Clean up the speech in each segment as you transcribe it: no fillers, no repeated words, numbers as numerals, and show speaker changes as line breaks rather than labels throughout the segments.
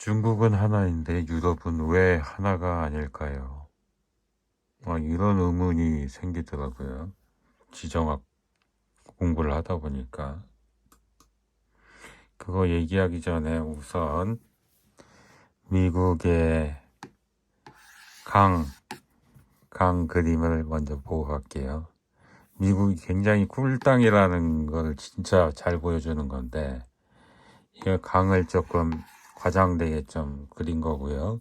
중국은 하나인데 유럽은 왜 하나가 아닐까요? 이런 의문이 생기더라고요. 지정학 공부를 하다 보니까. 그거 얘기하기 전에 우선 미국의 강 그림을 먼저 보고 갈게요. 미국이 굉장히 꿀땅이라는 걸 진짜 잘 보여주는 건데, 이게 강을 조금 과장되게 좀 그린 거고요.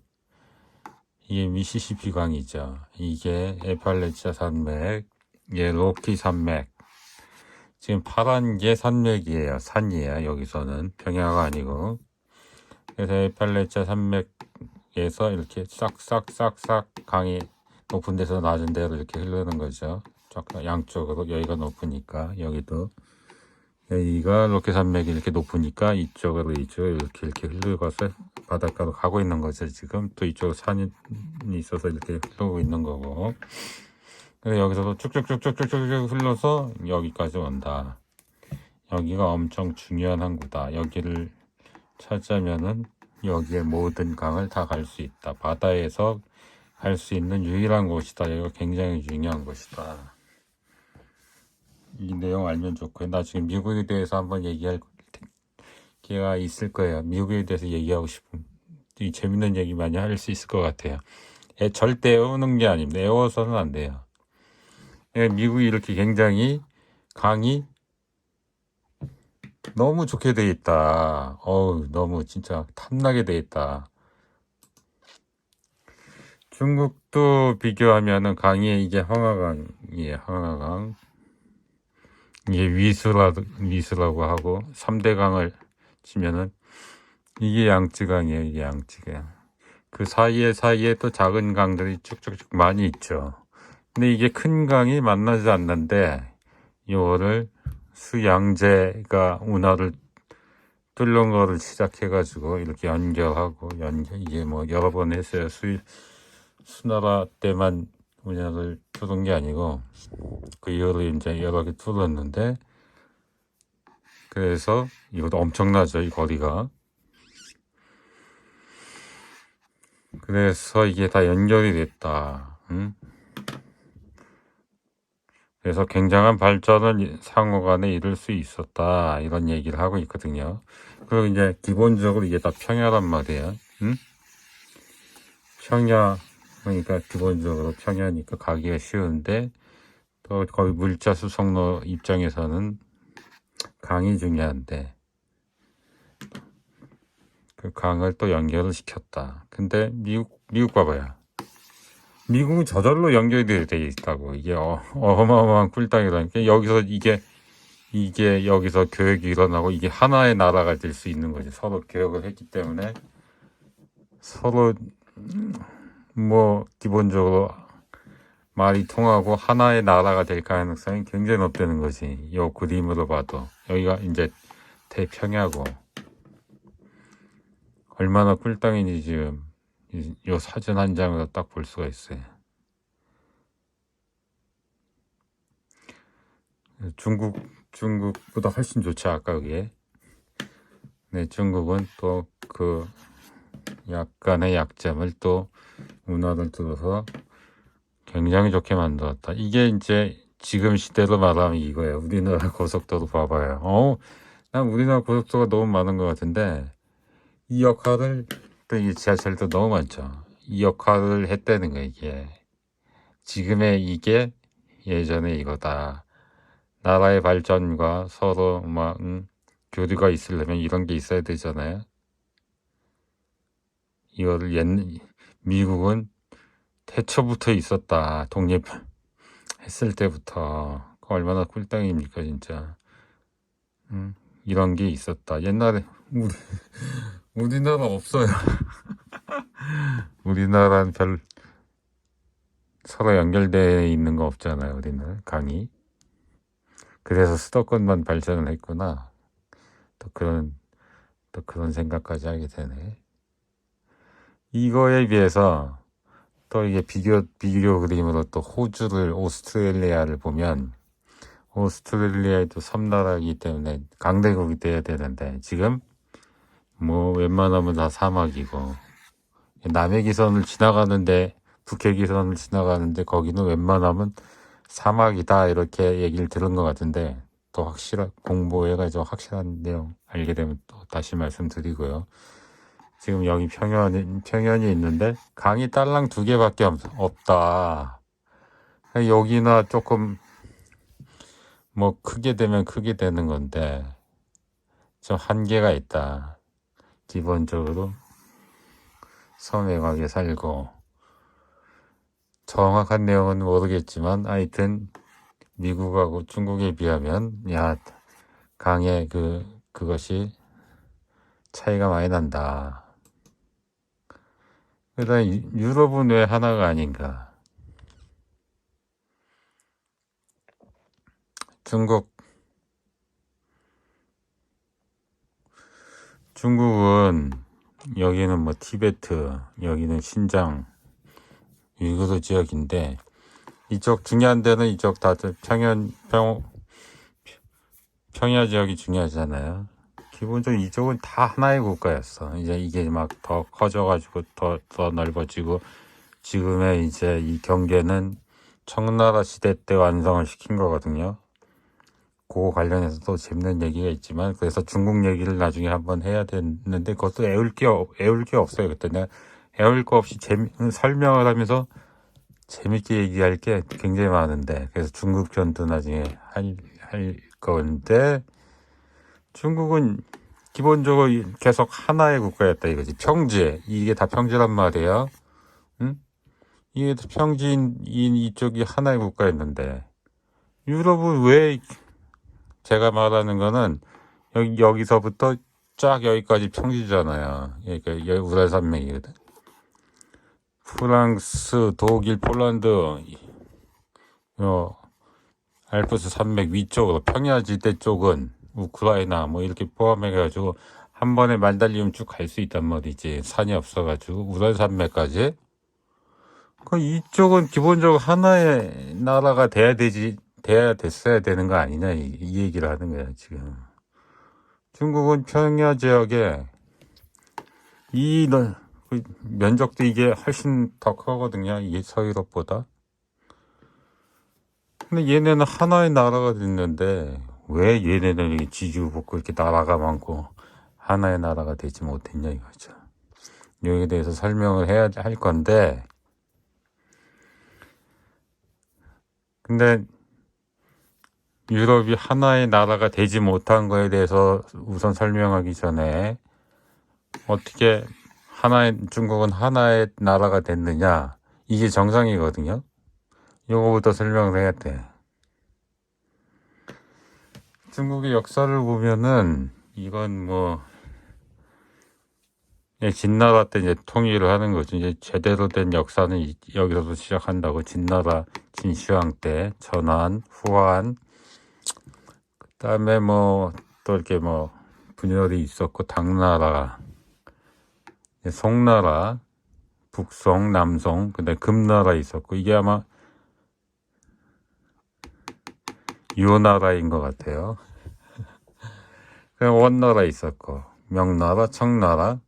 이게 미시시피 강이죠. 이게 에팔레치아 산맥, 이게 로키 산맥. 지금 파란 게 산맥이에요. 산이에요. 여기서는 평야가 아니고. 그래서 에팔레치아 산맥에서 이렇게 싹싹싹싹 강이 높은 데서 낮은 데로 이렇게 흐르는 거죠. 양쪽으로. 여기가 높으니까 여기도, 여기가 로키 산맥이 이렇게 높으니까 이쪽으로 이렇게 흘러가서 바닷가로 가고 있는 거죠. 지금 또 이쪽으로 산이 있어서 이렇게 흐르고 있는 거고. 그래서 여기서도 쭉쭉쭉쭉쭉쭉 흘러서 여기까지 온다. 여기가 엄청 중요한 항구다. 여기를 찾자면은 여기에 모든 강을 다 갈 수 있다. 바다에서 갈 수 있는 유일한 곳이다. 여기가 굉장히 중요한 곳이다. 이 내용 알면 좋고요. 나중에 미국에 대해서 한번 얘기할 기회가 있을 거예요. 미국에 대해서 얘기하고 싶은 이 재밌는 얘기 많이 할 수 있을 것 같아요. 절대 애우는 게 아닙니다. 애워서는 안 돼요. 미국이 이렇게 굉장히 강이 너무 좋게 돼 있다. 너무 진짜 탐나게 돼 있다. 중국도 비교하면은 강이 이게 황하강이에요. 황하강. 이게 위수라고 하고 3대 강을 치면은 이게 양쯔강이에요. 이게 양쯔강. 그 사이에 또 작은 강들이 쭉쭉쭉 많이 있죠. 근데 이게 큰 강이 만나지 않는데 이거를 수양제가 운하를 뚫는 거를 시작해가지고 이렇게 연결하고 이게 뭐 여러 번 했어요. 수나라 때만 운하를 뚫은 게 아니고 그 이후로 이제 여러 개 뚫었는데, 그래서 이것도 엄청나죠, 이 거리가. 그래서 이게 다 연결이 됐다. 그래서 굉장한 발전을 상호 간에 이룰 수 있었다. 이런 얘기를 하고 있거든요. 그리고 이제 기본적으로 이게 다 평야란 말이에요. 평야, 그러니까 기본적으로 평야니까 가기가 쉬운데, 또 거의 물자 수송로 입장에서는 강이 중요한데, 그 강을 또 연결을 시켰다. 근데 미국 봐봐요. 미국은 저절로 연결이 돼 있다고. 이게 어마어마한 꿀땅이라니까. 여기서 이게 여기서 교역이 일어나고 이게 하나의 나라가 될 수 있는 거지. 서로 교역을 했기 때문에 서로 뭐 기본적으로 말이 통하고 하나의 나라가 될 가능성이 굉장히 높다는 거지. 이 그림으로 봐도 여기가 이제 태평야고 얼마나 꿀땅인지 지금 이 사진 한 장으로 딱 볼 수가 있어요. 중국보다 훨씬 좋죠, 아까 그게. 네, 중국은 또 그 약간의 약점을 또 운하를 뚫어서 굉장히 좋게 만들었다. 이게 이제 지금 시대로 말하면 이거예요. 우리나라 고속도로 봐봐요. 난 우리나라 고속도로가 너무 많은 것 같은데 이 역할을, 또 이 지하철도 너무 많죠. 이 역할을 했다는 거예요, 이게. 지금의 이게 예전에 이거다. 나라의 발전과 서로 교류가 있으려면 이런 게 있어야 되잖아요. 이거를 미국은 태초부터 있었다. 독립했을 때부터. 얼마나 꿀땅입니까, 진짜. 이런 게 있었다. 옛날에 우리나라 없어요. 우리나라는 서로 연결되어 있는 거 없잖아요, 우리는 강이. 그래서 수도권만 발전을 했구나. 또 그런 생각까지 하게 되네. 이거에 비해서 또 이게 비교 그림으로 또 오스트레일리아를 보면, 오스트레일리아에도 섬나라이기 때문에 강대국이 돼야 되는데 지금 뭐 웬만하면 다 사막이고, 남해 기선을 지나가는데, 북해 기선을 지나가는데 거기는 웬만하면 사막이다 이렇게 얘기를 들은 것 같은데, 더 확실한 공부해가지고 확실한 내용 알게 되면 또 다시 말씀드리고요. 지금 여기 평연이 있는데 강이 딸랑 2개밖에 없다. 여기나 조금 뭐 크게 되면 크게 되는 건데 좀 한계가 있다. 기본적으로 섬에 살고 정확한 내용은 모르겠지만 하여튼 미국하고 중국에 비하면 강의 그것이 차이가 많이 난다. 그다음 유럽은 왜 하나가 아닌가? 중국은 여기는 뭐 티베트, 여기는 신장, 위구르 지역인데 이쪽 중요한 데는 이쪽 다들 평야 지역이 중요하잖아요. 기본적으로 이쪽은 다 하나의 국가였어. 이제 이게 막 더 커져가지고 더 넓어지고 지금의 이제 이 경계는 청나라 시대 때 완성을 시킨 거거든요. 그거 관련해서 또 재밌는 얘기가 있지만 그래서 중국 얘기를 나중에 한번 해야 되는데 그것도 애울 게 없어요. 그때 내가 애울 거 없이 설명을 하면서 재밌게 얘기할 게 굉장히 많은데 그래서 중국 편도 나중에 할 건데 중국은 기본적으로 계속 하나의 국가였다 이거지. 평지 이게 다 평지란 말이에요. 응? 이게 평지인 이쪽이 하나의 국가였는데 유럽은 왜 제가 말하는 거는 여기서부터 쫙 여기까지 평지잖아요. 그러니까 여기 우랄산맥이거든. 프랑스, 독일, 폴란드, 알프스 산맥 위쪽으로 평야지대 쪽은 우크라이나 뭐 이렇게 포함해가지고 한 번에 말 달리면 쭉 갈 수 있단 말이지. 산이 없어가지고 우랄산맥까지. 이쪽은 기본적으로 하나의 나라가 돼야 됐어야 되는 거 아니냐 이 얘기를 하는 거야 지금. 중국은 평야 지역에 면적도 이게 훨씬 더 크거든요. 이게 서유럽보다. 근데 얘네는 하나의 나라가 됐는데 왜 얘네는 이렇게 지지부복고 이렇게 나라가 많고 하나의 나라가 되지 못했냐 이거죠. 여기에 대해서 설명을 할 건데 근데 유럽이 하나의 나라가 되지 못한 거에 대해서 우선 설명하기 전에 어떻게 중국은 하나의 나라가 됐느냐 이게 정상이거든요. 이거부터 설명을 해야 돼. 중국의 역사를 보면은 이건 뭐 진나라 때 이제 통일을 하는 거죠. 이제 제대로 된 역사는 여기서도 시작한다고. 진나라 진시황 때 전환, 후한, 그다음에 뭐 또 이렇게 뭐 분열이 있었고 당나라, 송나라, 북송, 남송, 그다음에 금나라 있었고 이게 아마 요나라인 것 같아요. 그냥 원나라 있었고 명나라, 청나라,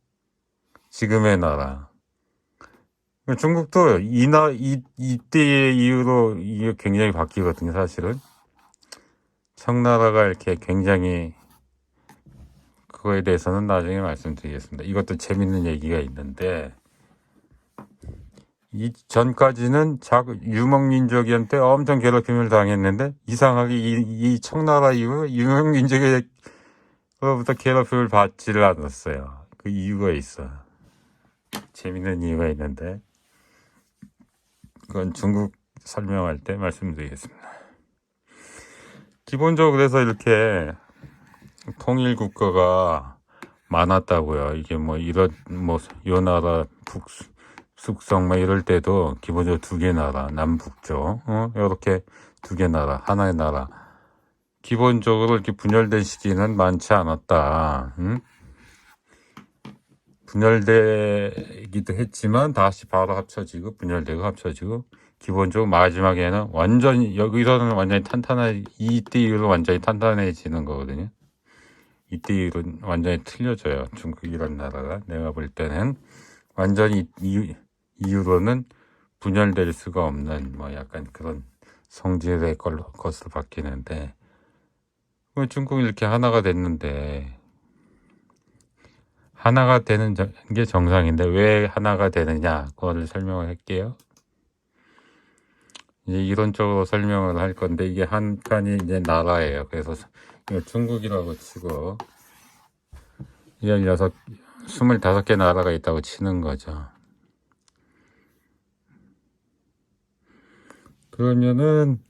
지금의 나라. 중국도 이때의 이후로 이게 굉장히 바뀌거든요, 사실은. 청나라가 이렇게 굉장히 그거에 대해서는 나중에 말씀드리겠습니다. 이것도 재밌는 얘기가 있는데 전까지는 유목민족한테 엄청 괴롭힘을 당했는데 이상하게 이 청나라 이후 유목민족에로부터 괴롭힘을 받지를 않았어요. 그 이유가 있어. 재밌는 이유가 있는데 그건 중국 설명할 때 말씀드리겠습니다. 기본적으로 그래서 이렇게 통일 국가가 많았다고요. 이게 뭐 요나라 북숙성 뭐 이럴 때도 기본적으로 2개 나라 남북쪽 이렇게 2개 나라 하나의 나라 기본적으로 이렇게 분열된 시기는 많지 않았다. 분열되기도 했지만 다시 바로 합쳐지고 분열되고 합쳐지고 기본적으로 마지막에는 여기서는 완전히 이때 이후로 완전히 탄탄해지는 거거든요. 이때 완전히 틀려져요. 중국이란 나라가. 내가 볼 때는 완전히 이후로는 분열될 수가 없는 뭐 약간 그런 성질의 것으로 바뀌는데, 중국이 이렇게 하나가 됐는데, 하나가 되는 게 정상인데 왜 하나가 되느냐, 그거를 설명을 할게요. 이제 이론적으로 설명을 할 건데, 이게 한 칸이 이제 나라예요. 그래서 이거 중국이라고 치고 25개 나라가 있다고 치는 거죠. 그러면은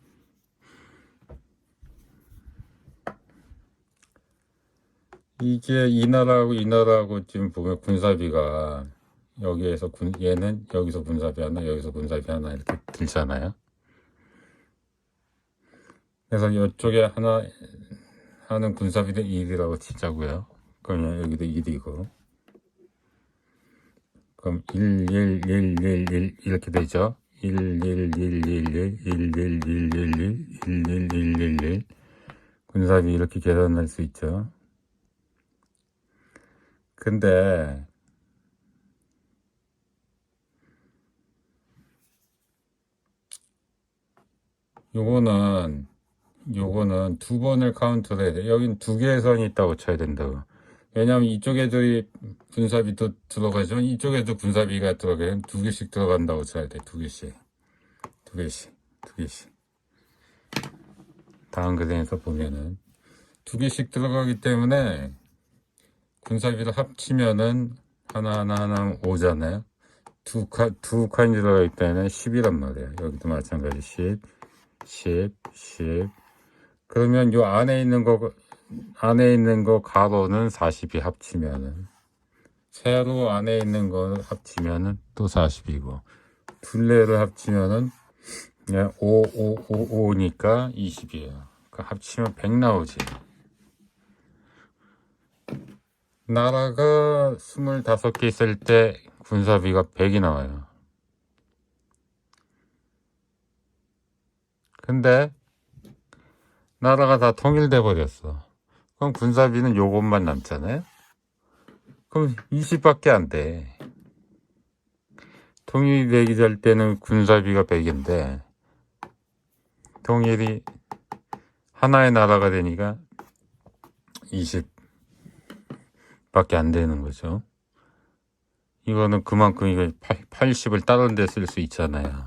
이게 이 나라하고 지금 보면 군사비가 여기에서 얘는 여기서 군사비 하나, 여기서 군사비 하나 이렇게 들잖아요. 그래서 이쪽에 하나 하는 군사비는 1이라고 치자고요. 그러면 여기도 1이고, 그럼 1, 1, 1, 1, 1 이렇게 되죠. 1, 1, 1, 1, 1, 1, 1, 1, 1, 1, 1, 1, 1, 1, 1 군사비 이렇게 계산할 수 있죠. 근데 요거는 두 번을 카운트를 해야 돼. 여긴 두 개의 선이 있다고 쳐야 된다고. 왜냐면 이쪽 애들이 군사비도 들어가지만 이쪽에도 군사비가 들어가면 두 개씩 들어간다고 쳐야 돼. 두 개씩. 다음 그림에서 보면은 두 개씩 들어가기 때문에 군사비를 합치면은 하나 5잖아요. 두 칸이 들어가기 때문에 10이란 말이에요. 여기도 마찬가지 10. 그러면 요 안에 있는 거 가로는 40이 합치면은, 세로 안에 있는 거 합치면은 또 40이고, 둘레를 합치면은 5니까 20이에요. 그 합치면 100 나오지. 나라가 25개 있을 때 군사비가 100이 나와요. 근데 나라가 다 통일돼 버렸어. 그럼 군사비는 요것만 남잖아요. 그럼 20밖에 안 돼. 통일이 되기 전 때는 군사비가 100인데 통일이 하나의 나라가 되니까 20밖에 안 되는 거죠. 이거는 그만큼 이거 80을 다른 데 쓸 수 있잖아요.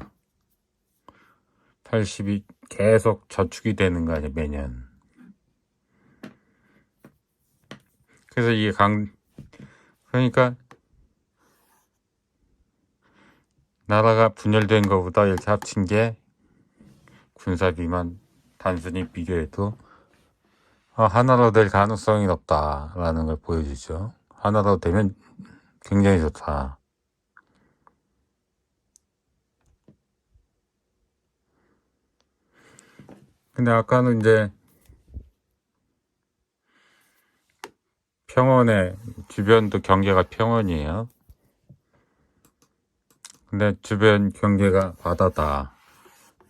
80이 계속 저축이 되는 거 아니에요, 매년. 그래서 이게 그러니까 나라가 분열된 것보다 이렇게 합친 게 군사비만 단순히 비교해도 하나로 될 가능성이 높다라는 걸 보여주죠. 하나로 되면 굉장히 좋다. 근데 아까는 이제 평원에 주변도 경계가 평원이에요. 근데 주변 경계가 바다다.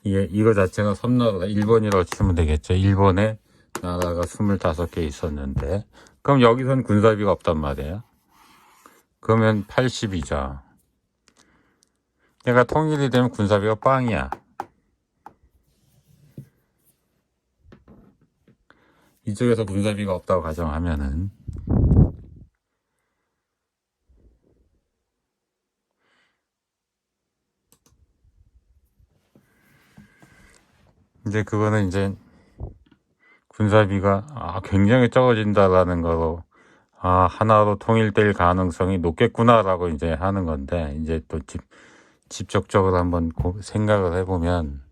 이거 자체가 섬나라다. 일본이라고 치면 되겠죠. 일본에 나라가 25개 있었는데, 그럼 여기선 군사비가 없단 말이에요. 그러면 80이죠. 얘가 통일이 되면 군사비가 빵이야. 이쪽에서 군사비가 없다고 가정하면은 이제 그거는 이제 군사비가 굉장히 적어진다라는 거로 하나로 통일될 가능성이 높겠구나라고 이제 하는 건데, 이제 또 직접적으로 한번 생각을 해보면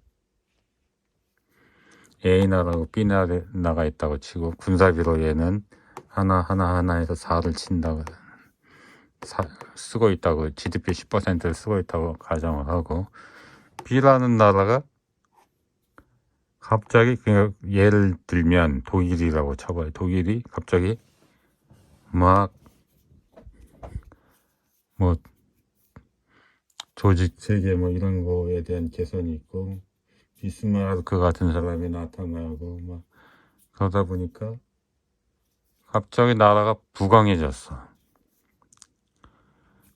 A 나라고 B 나라가 있다고 치고 군사비로 얘는 하나에서 4를 친다고 쓰고 있다고, GDP 10%를 쓰고 있다고 가정을 하고, B라는 나라가 갑자기 그냥 예를 들면 독일이라고 쳐봐요. 독일이 갑자기 막 뭐 조직 체계 뭐 이런 거에 대한 개선이 있고, 비스마르크 같은 사람이 나타나고 막 그러다 보니까 갑자기 나라가 부강해졌어.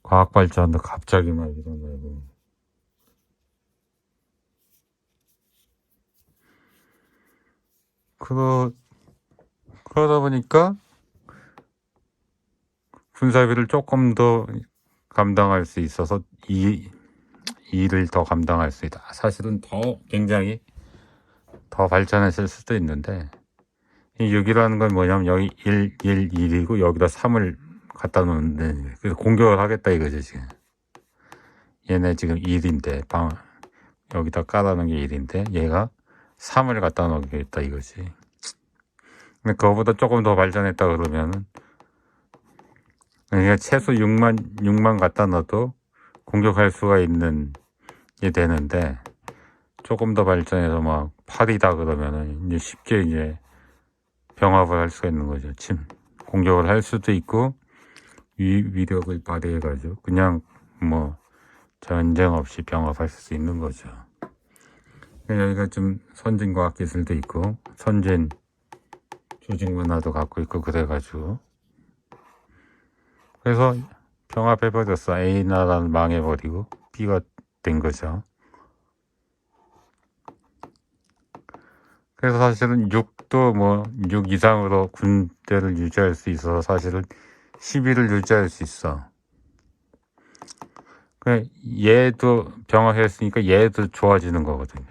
과학 발전도 갑자기 막 일어나고. 그러다 보니까 군사비를 조금 더 감당할 수 있어서 이 일을 더 감당할 수 있다. 사실은 더 굉장히 더 발전했을 수도 있는데, 이 6이라는 건 뭐냐면 여기 1, 1, 1이고 여기다 3을 갖다 놓는데, 그래서 공격을 하겠다 이거지 지금. 얘네 지금 1인데 여기다 깔아놓은 게 1인데 얘가 3을 갖다 놓겠다 이거지. 근데 그거보다 조금 더 발전했다 그러면은, 그러니까 최소 6만 갖다 넣어도 공격할 수가 있는 게 되는데, 조금 더 발전해서 막 8이다 그러면은 이제 쉽게 이제 병합을 할 수가 있는 거죠. 공격을 할 수도 있고 위력을 발휘해가지고 그냥 뭐 전쟁 없이 병합할 수 있는 거죠. 여기가 좀 선진 과학 기술도 있고 선진 조직 문화도 갖고 있고 그래가지고, 그래서 병합해버렸어. A 나라는 망해버리고 B가 된 거죠. 그래서 사실은 6도 뭐 6 이상으로 군대를 유지할 수 있어서 사실은 12를 유지할 수 있어. 얘도 병합했으니까 얘도 좋아지는 거거든요.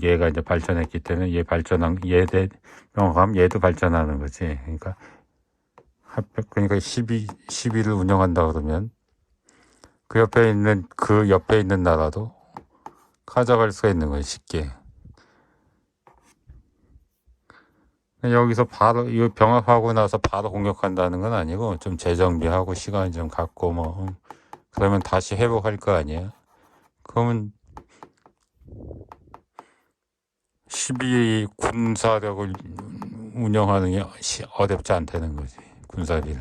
얘가 이제 발전했기 때문에 병합하면 얘도 발전하는 거지. 그러니까 12를 운영한다 그러면 그 옆에 있는 나라도 가져갈 수가 있는 거예요, 쉽게. 여기서 바로 이 병합하고 나서 바로 공격한다는 건 아니고 좀 재정비하고 시간 좀 갖고 뭐 그러면 다시 회복할 거 아니에요. 그러면 12 군사력을 운영하는 게 어렵지 않다는 거지, 군사비를.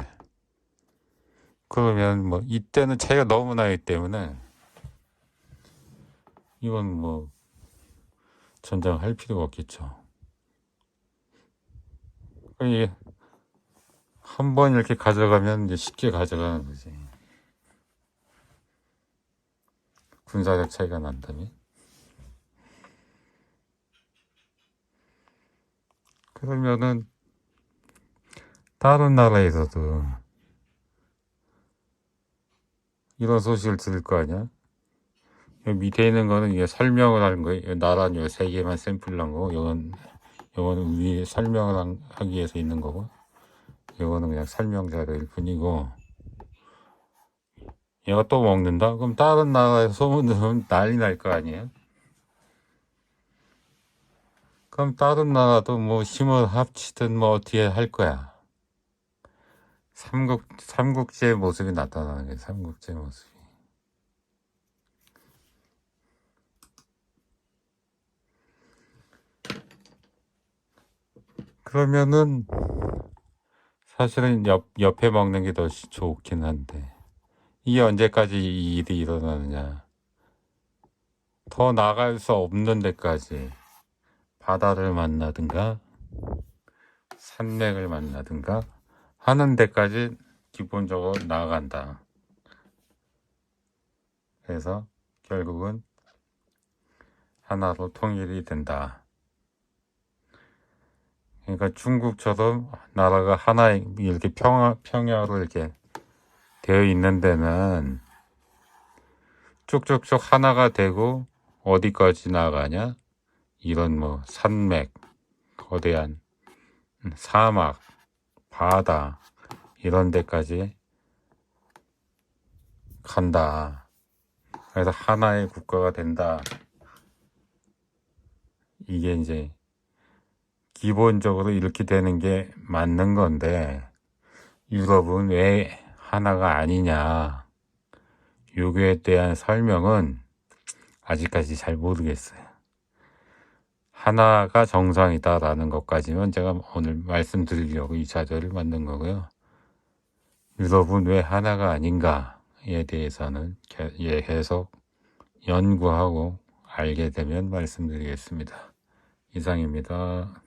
그러면 뭐 이때는 차이가 너무 나기 때문에 이건 뭐 전쟁할 필요가 없겠죠. 한 번 이렇게 가져가면 이제 쉽게 가져가는 거지. 군사력 차이가 난다면. 그러면은 다른 나라에서도 이런 소식을 들을 거 아니야? 여기 밑에 있는 거는 이게 설명을 하는 거예요. 나라는 요 3개만 샘플 난 거고, 요거는 위에 설명을 하기 위해서 있는 거고, 요거는 그냥 설명 자료일 뿐이고, 얘가 또 먹는다? 그럼 다른 나라에서 소문 들으면 난리 날 거 아니에요? 그럼 다른 나라도 뭐 힘을 합치든 뭐 어떻게 할 거야. 삼국지의 모습이 나타나는 거예요. 삼국지의 모습이. 그러면은 사실은 옆에 먹는 게 더 좋긴 한데, 이게 언제까지 이 일이 일어나느냐. 더 나갈 수 없는 데까지 바다를 만나든가 산맥을 만나든가 하는 데까지 기본적으로 나아간다. 그래서 결국은 하나로 통일이 된다. 그러니까 중국처럼 나라가 하나 이렇게 평야로 이렇게 되어 있는 데는 쭉쭉쭉 하나가 되고 어디까지 나가냐? 이런 뭐 산맥, 거대한 사막, 바다 이런 데까지 간다. 그래서 하나의 국가가 된다. 이게 이제 기본적으로 이렇게 되는 게 맞는 건데, 유럽은 왜 하나가 아니냐, 요거에 대한 설명은 아직까지 잘 모르겠어요. 하나가 정상이다라는 것까지는 제가 오늘 말씀드리려고 이 자료를 만든 거고요. 유럽은 왜 하나가 아닌가에 대해서는 계속 연구하고 알게 되면 말씀드리겠습니다. 이상입니다.